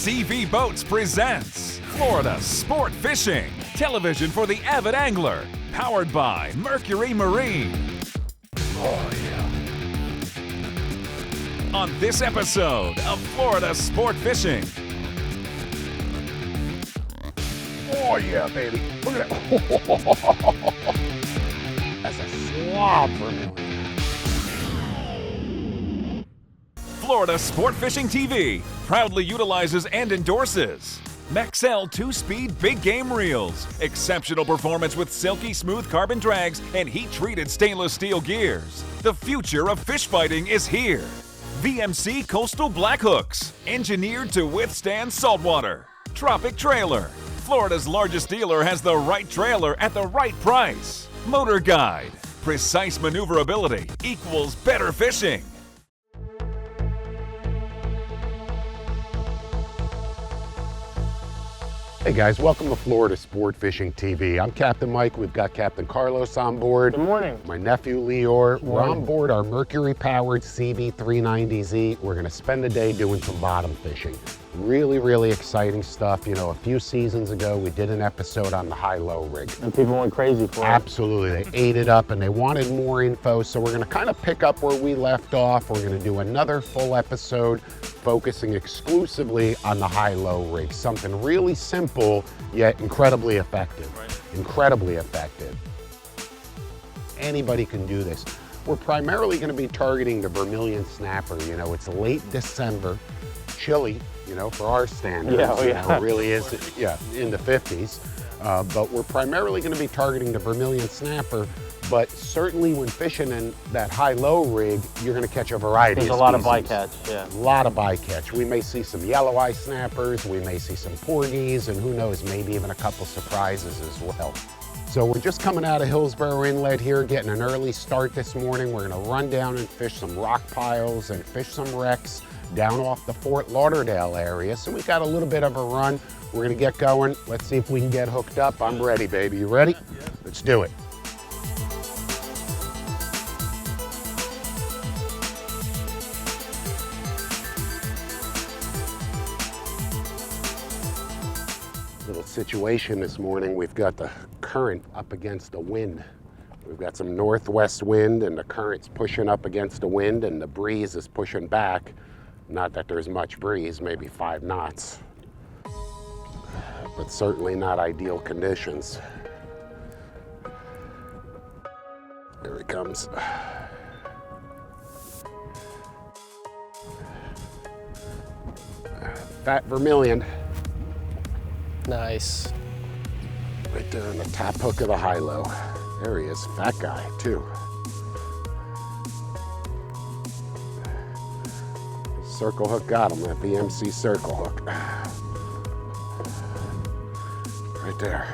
CV Boats presents Florida Sport Fishing, television for the avid angler, powered by Mercury Marine. Oh yeah. On this episode of Florida Sport Fishing. Oh yeah, baby. Look at that. That's a slob for me. Florida Sport Fishing TV proudly utilizes and endorses Maxell 2-speed big game reels, exceptional performance with silky smooth carbon drags and heat-treated stainless steel gears. The future of fish fighting is here. VMC Coastal Black Hooks, engineered to withstand saltwater. Tropic Trailer, Florida's largest dealer, has the right trailer at the right price. Motor Guide, precise maneuverability equals better fishing. Hey guys, welcome to Florida Sport Fishing TV. I'm Captain Mike. We've got Captain Carlos on board. Good morning. My nephew Lior. We're on board our Mercury-powered CB390Z. We're gonna spend the day doing some bottom fishing. Really exciting stuff. You know, a few seasons ago, we did an episode on the high-low rig. And people went crazy for it. Absolutely, they ate it up and they wanted more info. So we're gonna kind of pick up where we left off. We're gonna do another full episode focusing exclusively on the high-low rig. Something really simple, yet incredibly effective. Right. Incredibly effective. Anybody can do this. We're primarily gonna be targeting the vermilion snapper. You know, it's late December, chilly, you know, for our standards. Yeah, You know, it really is, yeah, in the 50s. But we're primarily gonna be targeting the vermilion snapper. But certainly when fishing in that high-low rig, you're gonna catch a variety of species. There's a lot of bycatch, yeah. A lot of bycatch. We may see some yellow eye snappers, we may see some porgies, and who knows, maybe even a couple surprises as well. So we're just coming out of Hillsborough Inlet here, getting an early start this morning. We're gonna run down and fish some rock piles and fish some wrecks down off the Fort Lauderdale area. So we've got a little bit of a run. We're gonna get going. Let's see if we can get hooked up. I'm ready, baby. You ready? Yeah. Let's do it. Little situation this morning. We've got the current up against the wind. We've got some northwest wind and the current's pushing up against the wind and the breeze is pushing back. Not that there's much breeze, maybe 5 knots, but certainly not ideal conditions. There he comes. Fat vermilion. Nice. Right there on the top hook of the high-low. There he is, fat guy too. Circle hook got him, that VMC circle hook. Right there.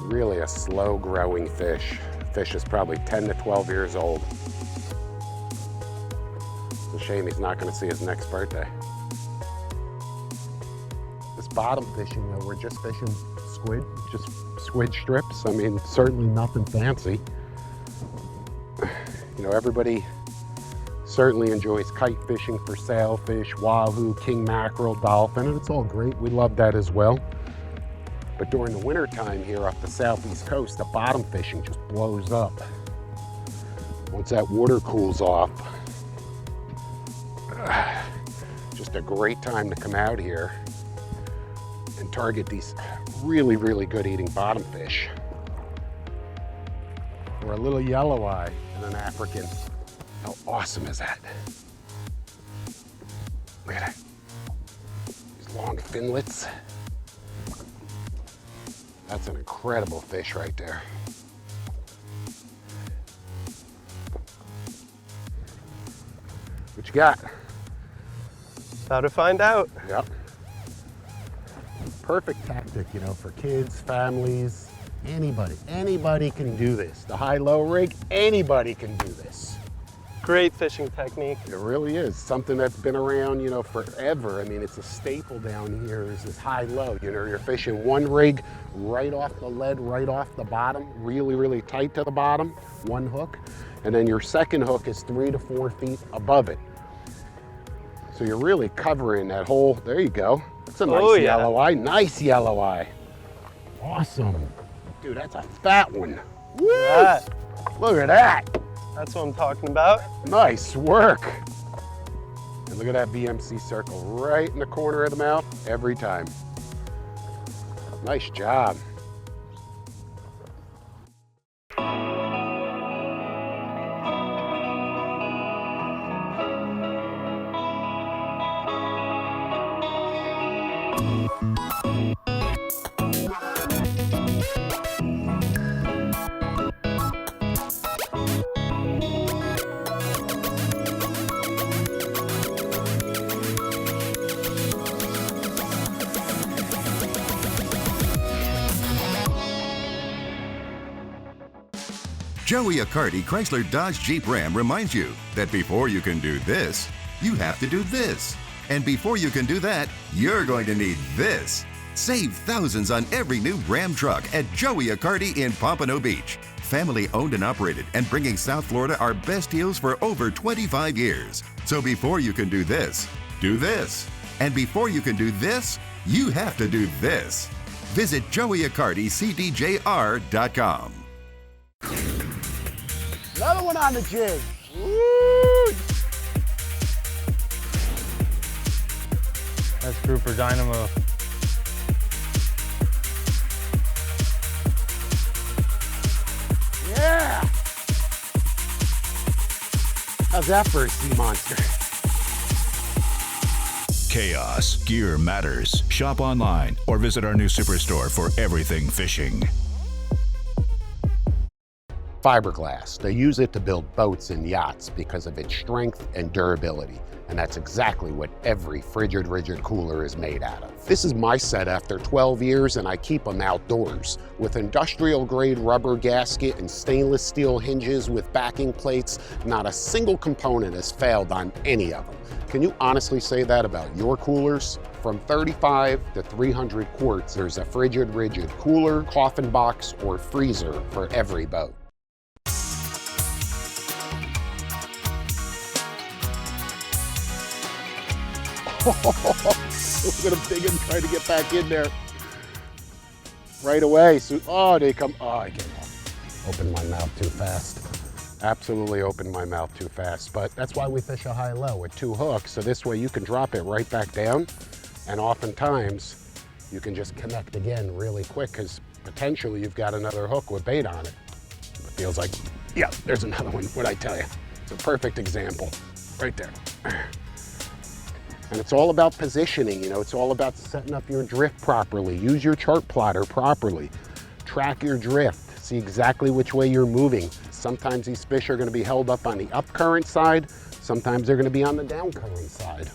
Really a slow growing fish. Fish is probably 10 to 12 years old. It's a shame he's not gonna see his next birthday. This bottom fishing, though, we're just fishing squid, just squid strips. I mean, certainly nothing fancy. You know, everybody certainly enjoys kite fishing for sailfish, wahoo, king mackerel, dolphin, and it's all great. We love that as well. But during the winter time here off the southeast coast, the bottom fishing just blows up. Once that water cools off, just a great time to come out here and target these really good eating bottom fish. Or a little yellow eye and an African. How awesome is that? Look at that. These long finlets. That's an incredible fish right there. What you got? About to find out. Yep. Perfect tactic, you know, for kids, families, anybody can do this. The high-low rig, anybody can do this. Great fishing technique. It really is something that's been around, you know, forever. I mean, it's a staple down here is this high-low. You know, you're fishing one rig right off the lead, right off the bottom, really tight to the bottom, one hook. And then your second hook is 3 to 4 feet above it. So you're really covering that whole, there you go. That's a nice Oh, yeah. yellow eye, nice yellow eye. Awesome. Dude, that's a fat one. Woo! That. Look at that. That's what I'm talking about. Nice work. And look at that BMC circle right in the corner of the mouth every time. Nice job. Joey Accardi Chrysler Dodge Jeep Ram reminds you that before you can do this, you have to do this. And before you can do that, you're going to need this. Save thousands on every new Ram truck at Joey Accardi in Pompano Beach. Family owned and operated and bringing South Florida our best deals for over 25 years. So before you can do this. And before you can do this, you have to do this. Visit joeyaccardicdjr.com. Another one on the jig. Woo! That's Grouper Dynamo. Yeah! How's that for a sea monster? Chaos Gear Matters. Shop online or visit our new superstore for everything fishing. Fiberglass. They use it to build boats and yachts because of its strength and durability. And that's exactly what every Frigid Rigid cooler is made out of. This is my set after 12 years and I keep them outdoors. With industrial grade rubber gasket and stainless steel hinges with backing plates, not a single component has failed on any of them. Can you honestly say that about your coolers? From 35 to 300 quarts, there's a Frigid Rigid cooler, coffin box, or freezer for every boat. Look at him digging, trying to get back in there. Right away. So, oh, they come. Oh, I can't open my mouth too fast. Absolutely open my mouth too fast. But that's why we fish a high-low with 2 hooks. So this way you can drop it right back down. And oftentimes you can just connect again really quick because potentially you've got another hook with bait on it. It feels like, yeah, there's another one. What'd I tell you? It's a perfect example right there. And it's all about positioning, you know, it's all about setting up your drift properly. Use your chart plotter properly. Track your drift, see exactly which way you're moving. Sometimes these fish are gonna be held up on the up current side, sometimes they're gonna be on the down current side.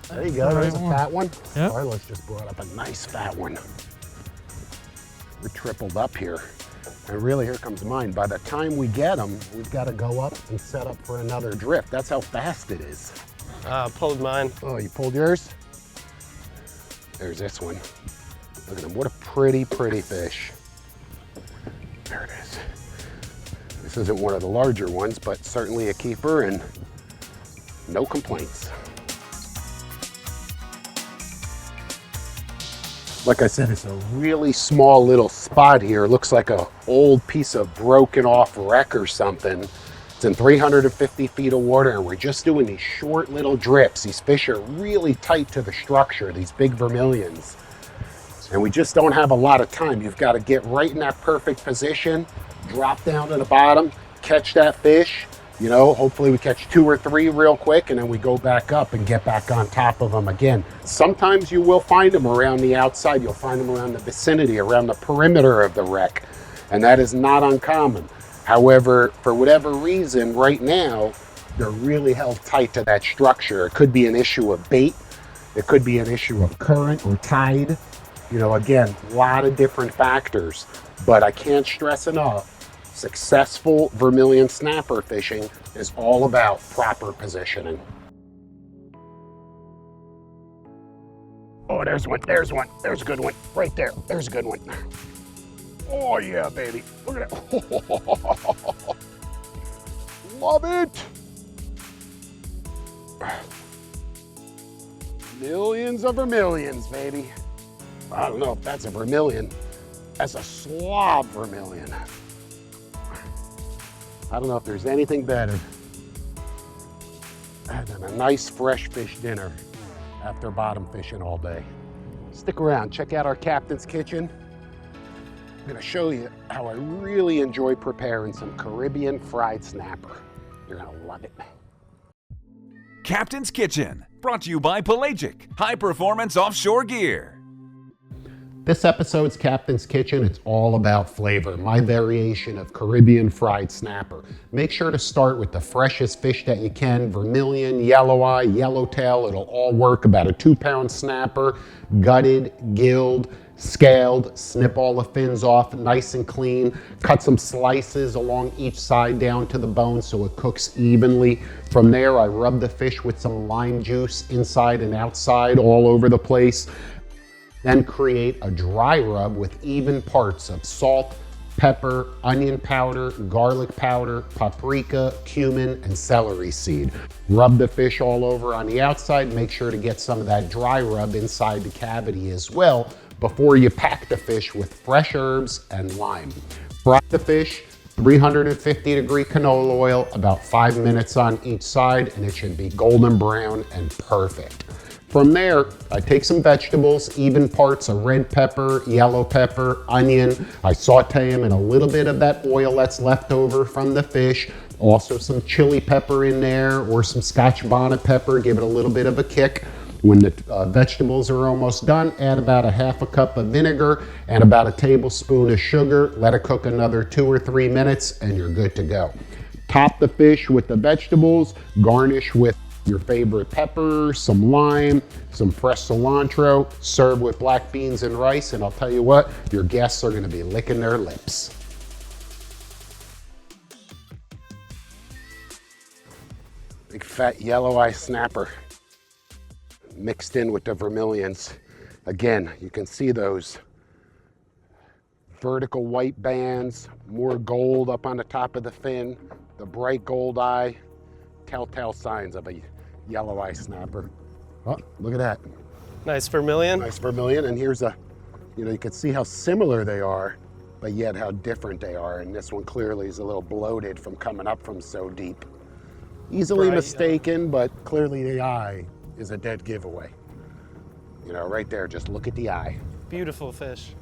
There you go, there's a fat one. Yep. Carlos just brought up a nice fat one. We're tripled up here. And really, here comes mine. By the time we get them, we've gotta go up and set up for another drift. That's how fast it is. Pulled mine. Oh, you pulled yours? There's this one. Look at him, what a pretty, pretty fish. There it is. This isn't one of the larger ones, but certainly a keeper and no complaints. Like I said, it's a really small little spot here. It looks like an old piece of broken off wreck or something. It's in 350 feet of water and we're just doing these short little drips. These fish are really tight to the structure, these big vermilions. And we just don't have a lot of time. You've got to get right in that perfect position, drop down to the bottom, catch that fish. You know, hopefully we catch 2 or 3 real quick and then we go back up and get back on top of them again. Sometimes you will find them around the outside. You'll find them around the vicinity, around the perimeter of the wreck. And that is not uncommon. However, for whatever reason, right now, they're really held tight to that structure. It could be an issue of bait. It could be an issue of current or tide. You know, again, a lot of different factors. But I can't stress enough, successful vermilion snapper fishing is all about proper positioning. Oh, there's one, there's one, there's a good one. Right there, there's a good one. Oh yeah, baby. Look at that. Love it. Millions of vermilions, baby. I don't know if that's a vermilion. That's a slob vermilion. I don't know if there's anything better than a nice fresh fish dinner after bottom fishing all day. Stick around, check out our captain's kitchen. I'm gonna show you how I really enjoy preparing some Caribbean fried snapper. You're gonna love it. Captain's Kitchen, brought to you by Pelagic, high-performance offshore gear. This episode's Captain's Kitchen, it's all about flavor, my variation of Caribbean fried snapper. Make sure to start with the freshest fish that you can, vermilion, yellow eye, yellowtail, it'll all work. About a 2-pound snapper, gutted, gilled, scaled, snip all the fins off nice and clean, cut some slices along each side down to the bone so it cooks evenly. From there, I rub the fish with some lime juice inside and outside all over the place. Then create a dry rub with even parts of salt, pepper, onion powder, garlic powder, paprika, cumin, and celery seed. Rub the fish all over on the outside. Make sure to get some of that dry rub inside the cavity as well before you pack the fish with fresh herbs and lime. Fry the fish, 350-degree canola oil, about 5 minutes on each side, and it should be golden brown and perfect. From there, I take some vegetables, even parts of red pepper, yellow pepper, onion. I saute them in a little bit of that oil that's left over from the fish. Also some chili pepper in there or some Scotch bonnet pepper, give it a little bit of a kick. When the vegetables are almost done, add about a half a cup of vinegar and about a tablespoon of sugar. Let it cook another 2 or 3 minutes and you're good to go. Top the fish with the vegetables, garnish with your favorite peppers, some lime, some fresh cilantro, serve with black beans and rice, and I'll tell you what, your guests are gonna be licking their lips. Big fat yellow eye snapper mixed in with the vermilions. Again, you can see those vertical white bands, more gold up on the top of the fin, the bright gold eye, telltale signs of a yellow eye snapper. Oh, look at that. Nice vermilion. Nice vermilion, and here's a, you can see how similar they are, but yet how different they are. And this one clearly is a little bloated from coming up from so deep. Easily mistaken, but clearly the eye is a dead giveaway. Right there, just look at the eye. Beautiful fish.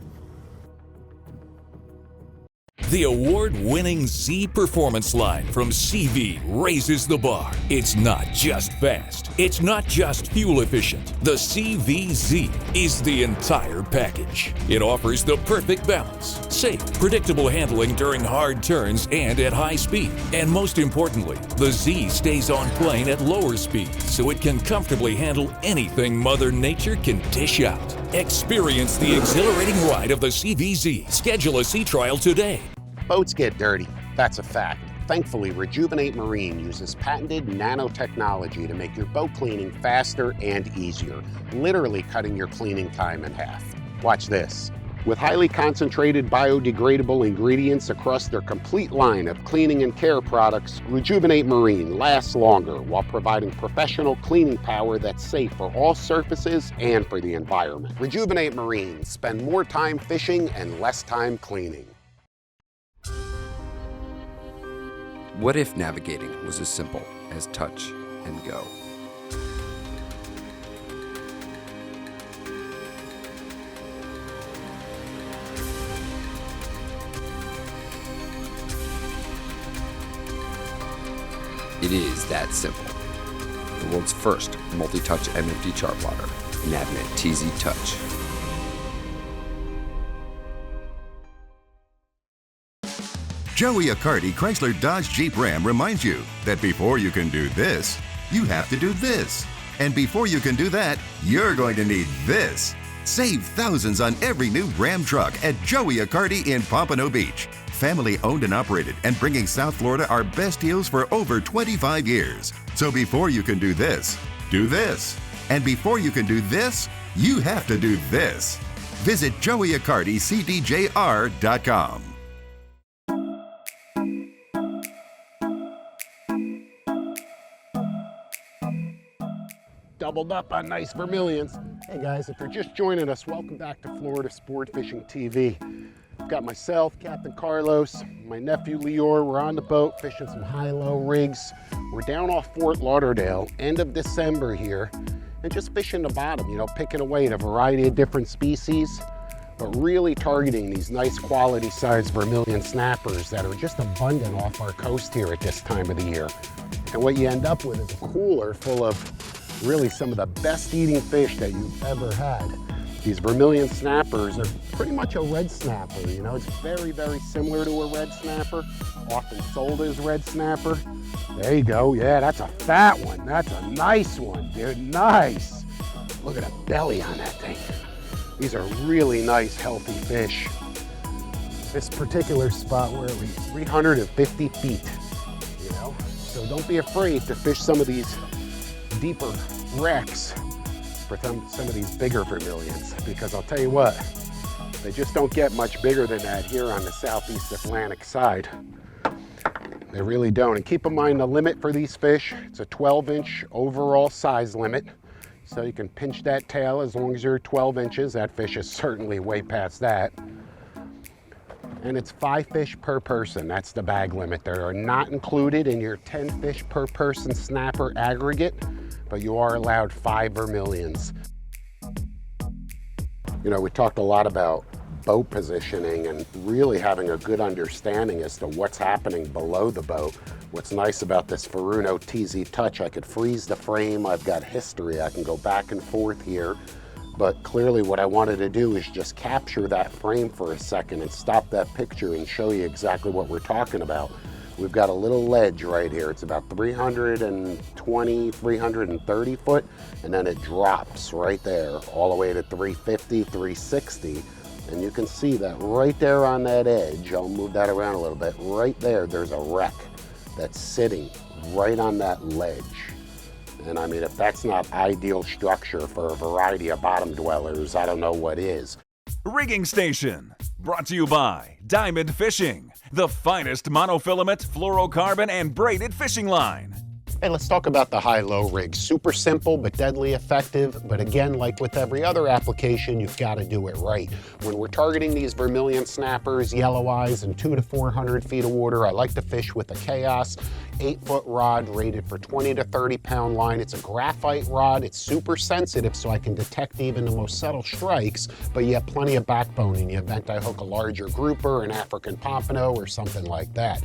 The award-winning Z Performance line from CV raises the bar. It's not just fast. It's not just fuel efficient. The CVZ is the entire package. It offers the perfect balance, safe, predictable handling during hard turns and at high speed. And most importantly, the Z stays on plane at lower speeds, so it can comfortably handle anything Mother Nature can dish out. Experience the exhilarating ride of the CVZ. Schedule a sea trial today. Boats get dirty, that's a fact. Thankfully, Rejuvenate Marine uses patented nanotechnology to make your boat cleaning faster and easier, literally cutting your cleaning time in half. Watch this. With highly concentrated biodegradable ingredients across their complete line of cleaning and care products, Rejuvenate Marine lasts longer while providing professional cleaning power that's safe for all surfaces and for the environment. Rejuvenate Marine. Spend more time fishing and less time cleaning. What if navigating was as simple as touch and go? It is that simple. The world's first multi-touch MFD chart plotter, Navnet TZ Touch. Joey Accardi Chrysler Dodge Jeep Ram reminds you that before you can do this, you have to do this. And before you can do that, you're going to need this. Save thousands on every new Ram truck at Joey Accardi in Pompano Beach. Family owned and operated and bringing South Florida our best deals for over 25 years. So before you can do this. And before you can do this, you have to do this. Visit joeyaccardicdjr.com. doubled up on nice vermilions. Hey guys, if you're just joining us, welcome back to Florida Sport Fishing TV. I've got myself, Captain Carlos, my nephew Lior. We're on the boat fishing some high-low rigs. We're down off Fort Lauderdale, end of December here, and just fishing the bottom, you know, picking away at a variety of different species, but really targeting these nice quality sized vermilion snappers that are just abundant off our coast here at this time of the year. And what you end up with is a cooler full of really some of the best eating fish that you've ever had. These vermilion snappers are pretty much a red snapper, you know, it's very, very similar to a red snapper, often sold as red snapper. There you go, yeah, that's a fat one. That's a nice one, dude, nice. Look at the belly on that thing. These are really nice, healthy fish. This particular spot, we're at least 350 feet, you know? So don't be afraid to fish some of these deeper wrecks for some of these bigger vermilions, because I'll tell you what, they just don't get much bigger than that here on the Southeast Atlantic side. They really don't. And keep in mind the limit for these fish, it's a 12-inch overall size limit. So you can pinch that tail as long as you're 12 inches. That fish is certainly way past that. And it's 5 fish per person. That's the bag limit. They are not included in your 10 fish per person snapper aggregate, but you are allowed 5 vermilions. You know, we talked a lot about boat positioning and really having a good understanding as to what's happening below the boat. What's nice about this Furuno TZ Touch, I could freeze the frame. I've got history. I can go back and forth here. But clearly what I wanted to do is just capture that frame for a second and stop that picture and show you exactly what we're talking about. We've got a little ledge right here. It's about 320, 330 foot, and then it drops right there all the way to 350, 360. And you can see that right there on that edge, I'll move that around a little bit, right there, there's a wreck that's sitting right on that ledge. And I mean, if that's not ideal structure for a variety of bottom dwellers, I don't know what is. Rigging Station, brought to you by Diamond Fishing, the finest monofilament, fluorocarbon, and braided fishing line. Hey, let's talk about the high-low rig. Super simple, but deadly effective. But again, like with every other application, you've got to do it right. When we're targeting these vermilion snappers, yellow eyes, and 200 to 400 feet of water, I like to fish with a Chaos 8-foot rod rated for 20 to 30 pound line. It's a graphite rod. It's super sensitive, so I can detect even the most subtle strikes, but you have plenty of backbone in the event I hook a larger grouper, an African pompano, or something like that.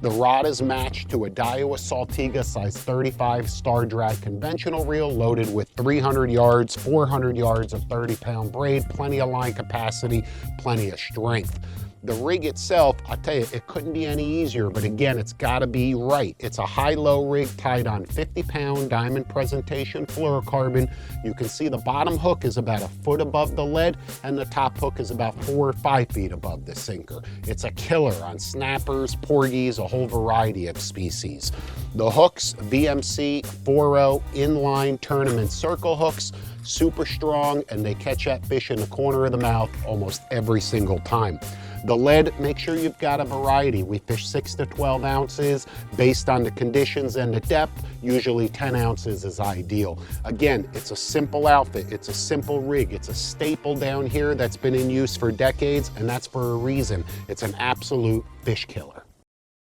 The rod is matched to a Daiwa Saltiga size 35 Star Drag conventional reel loaded with 300 yards, 400 yards of 30-pound braid, plenty of line capacity, plenty of strength. The rig itself, I'll tell you, it couldn't be any easier, but again, it's gotta be right. It's a high-low rig tied on 50-pound diamond presentation fluorocarbon. You can see the bottom hook is about a foot above the lead, and the top hook is about 4 or 5 feet above the sinker. It's a killer on snappers, porgies, a whole variety of species. The hooks, BMC 4.0 inline tournament circle hooks, super strong, and they catch that fish in the corner of the mouth almost every single time. The lead, make sure you've got a variety. We fish 6 to 12 ounces based on the conditions and the depth. Usually 10 ounces is ideal. Again, it's a simple outfit. It's a simple rig. It's a staple down here that's been in use for decades, and that's for a reason. It's an absolute fish killer.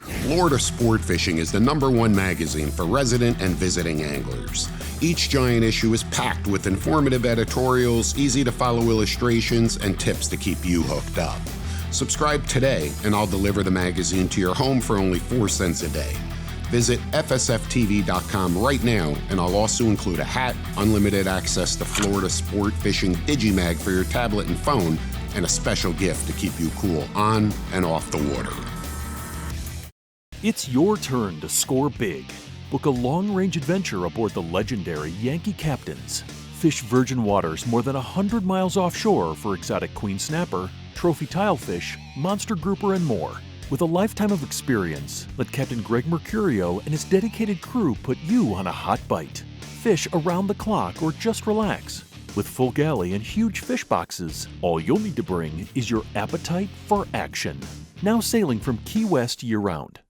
Florida Sport Fishing is the #1 magazine for resident and visiting anglers. Each giant issue is packed with informative editorials, easy-to-follow illustrations, and tips to keep you hooked up. Subscribe today, and I'll deliver the magazine to your home for only 4 cents a day. Visit FSFTV.com right now, and I'll also include a hat, unlimited access to Florida Sport Fishing Digimag for your tablet and phone, and a special gift to keep you cool on and off the water. It's your turn to score big. Book a long-range adventure aboard the legendary Yankee Captains. Fish virgin waters more than 100 miles offshore for exotic queen snapper, trophy tilefish, monster grouper, and more. With a lifetime of experience, let Captain Greg Mercurio and his dedicated crew put you on a hot bite. Fish around the clock or just relax. With full galley and huge fish boxes, all you'll need to bring is your appetite for action. Now sailing from Key West year-round.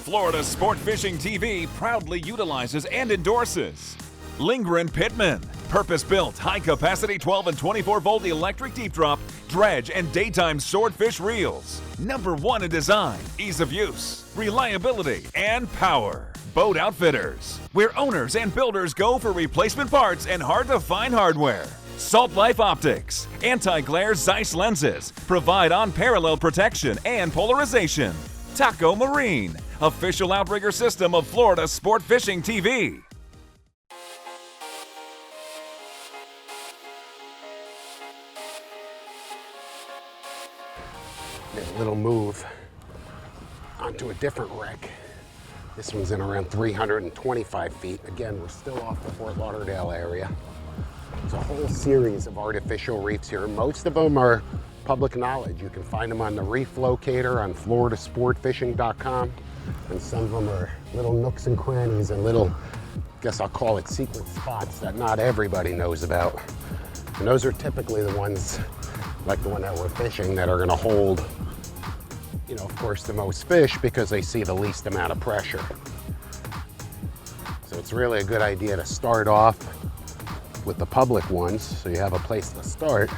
Florida Sport Fishing TV proudly utilizes and endorses Lindgren Pittman. Purpose-built, high-capacity 12 and 24-volt electric deep drop, dredge, and daytime swordfish reels. Number 1 in design, ease of use, reliability, and power. Boat Outfitters, where owners and builders go for replacement parts and hard-to-find hardware. Salt Life Optics, anti-glare Zeiss lenses, provide unparalleled protection and polarization. Taco Marine, official outrigger system of Florida Sport Fishing TV. A little move onto a different wreck. This one's in around 325 feet. Again, we're still off the Fort Lauderdale area. It's a whole series of artificial reefs here. Most of them are public knowledge. You can find them on the reef locator on floridasportfishing.com. And some of them are little nooks and crannies and little, I guess I'll call it secret spots that not everybody knows about. And those are typically the ones, like the one that we're fishing, that are gonna hold, you know, of course, the most fish because they see the least amount of pressure. So it's really a good idea to start off with the public ones so you have a place to start.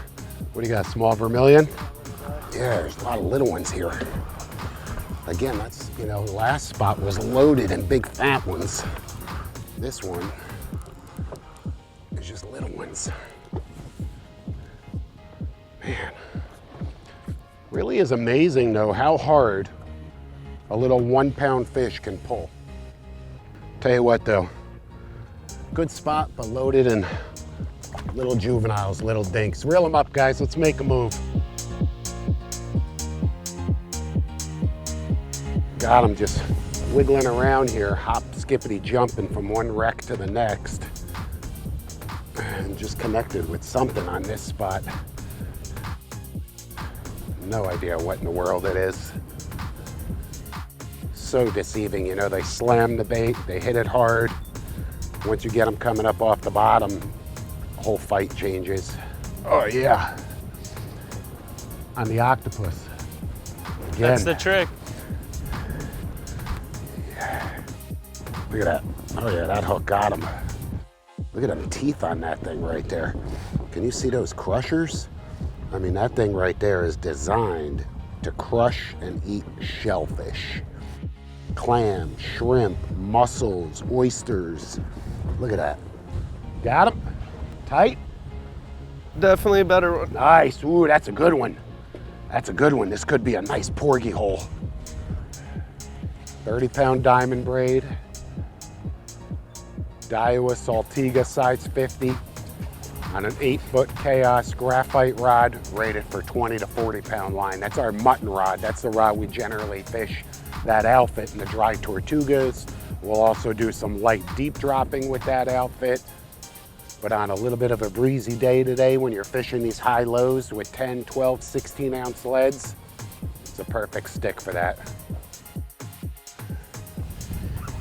What do you got, small vermilion? Yeah, there's a lot of little ones here. Again, that's, you know, the last spot was loaded in big fat ones. This one is just little ones. Man. Really is amazing though how hard a little 1 pound fish can pull. Tell you what though, good spot but loaded in little juveniles, little dinks. Reel them up guys, let's make a move. Got them just wiggling around here, hop, skippity jumping from one wreck to the next. And just connected with something on this spot. No idea what in the world it is. So deceiving, you know, they slam the bait, they hit it hard. Once you get them coming up off the bottom, the whole fight changes. Oh yeah. On the octopus. Again. That's the trick. Yeah. Look at that. Oh yeah, that hook got him. Look at them teeth on that thing right there. Can you see those crushers? I mean, that thing right there is designed to crush and eat shellfish. Clam, shrimp, mussels, oysters. Look at that. Got him? Tight? Definitely a better one. Nice. Ooh, that's a good one. That's a good one. This could be a nice porgy hole. 30-pound diamond braid. Daiwa Saltiga size 50 on an 8-foot Chaos graphite rod rated for 20 to 40-pound line. That's our mutton rod. That's the rod we generally fish that outfit in the dry Tortugas. We'll also do some light deep dropping with that outfit. But on a little bit of a breezy day today when you're fishing these high lows with 10, 12, 16-ounce leads, it's a perfect stick for that.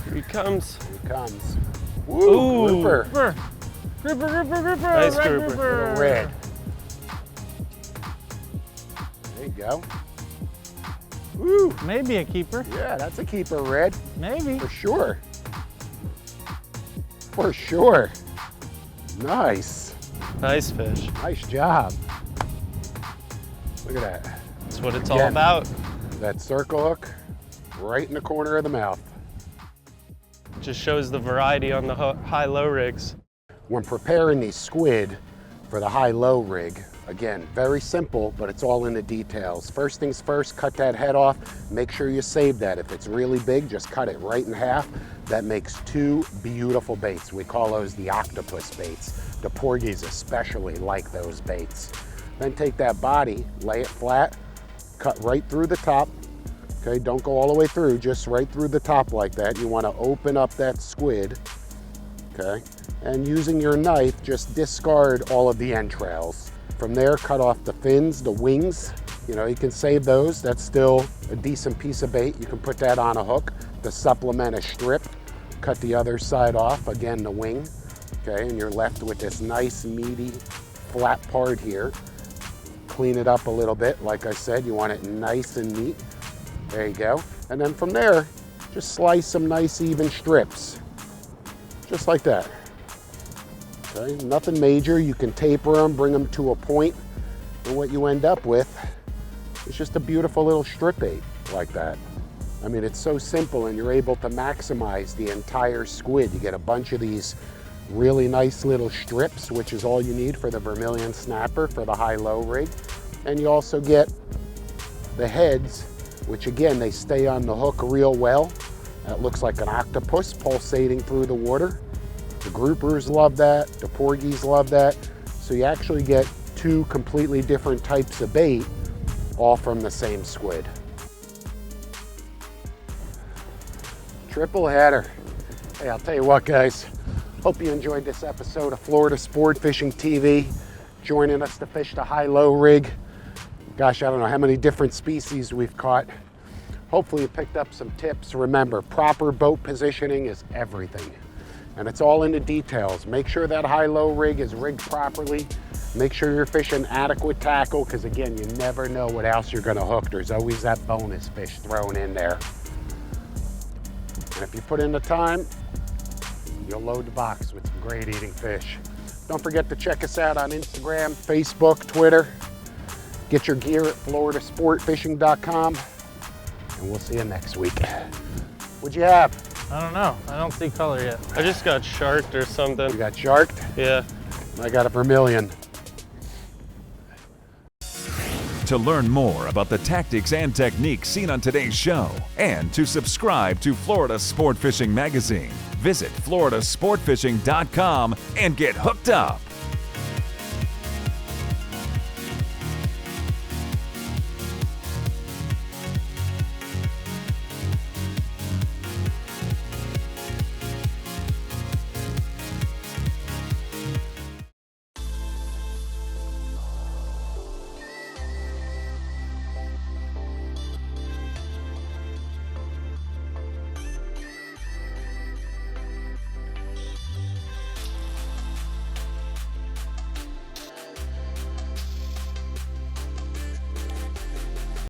Here he comes. Here he comes. Woo, grouper. Grouper. Nice Red grouper. grouper. Red. There you go. Woo. Maybe a keeper. Yeah, that's a keeper, Red. Maybe. For sure. For sure. Nice. Nice fish. Nice job. Look at that. That's what it's all Again, about. That circle hook right in the corner of the mouth. Just shows the variety on the high-low rigs. When preparing these squid for the high-low rig, again, very simple, but it's all in the details. First things first, cut that head off. Make sure you save that. If it's really big, just cut it right in half. That makes 2 beautiful baits. We call those the octopus baits. The porgies especially like those baits. Then take that body, lay it flat, cut right through the top. Okay, don't go all the way through, just right through the top like that. You want to open up that squid, okay? And using your knife, just discard all of the entrails. From there, cut off the fins, the wings. You know, you can save those. That's still a decent piece of bait. You can put that on a hook to supplement a strip. Cut the other side off, again, the wing, okay? And you're left with this nice, meaty, flat part here. Clean it up a little bit. Like I said, you want it nice and neat. There you go. And then from there, just slice some nice even strips. Just like that. Okay, nothing major. You can taper them, bring them to a point, and what you end up with is just a beautiful little strip bait like that. I mean, it's so simple, and you're able to maximize the entire squid. You get a bunch of these really nice little strips, which is all you need for the vermilion snapper for the high-low rig. And you also get the heads, which again, they stay on the hook real well. That looks like an octopus pulsating through the water. The groupers love that, the porgies love that. So you actually get two completely different types of bait, all from the same squid. Triple header. Hey, I'll tell you what, guys. Hope you enjoyed this episode of Florida Sport Fishing TV. Joining us to fish the high-low rig. Gosh, I don't know how many different species we've caught. Hopefully you picked up some tips. Remember, proper boat positioning is everything. And it's all in the details. Make sure that high-low rig is rigged properly. Make sure you're fishing adequate tackle, because again, you never know what else you're gonna hook. There's always that bonus fish thrown in there. And if you put in the time, you'll load the box with some great eating fish. Don't forget to check us out on Instagram, Facebook, Twitter. Get your gear at floridasportfishing.com, and we'll see you next week. What'd you have? I don't know. I don't see color yet. I just got sharked or something. You got sharked? Yeah. I got a vermilion. To learn more about the tactics and techniques seen on today's show and to subscribe to Florida Sport Fishing Magazine, visit floridasportfishing.com and get hooked up.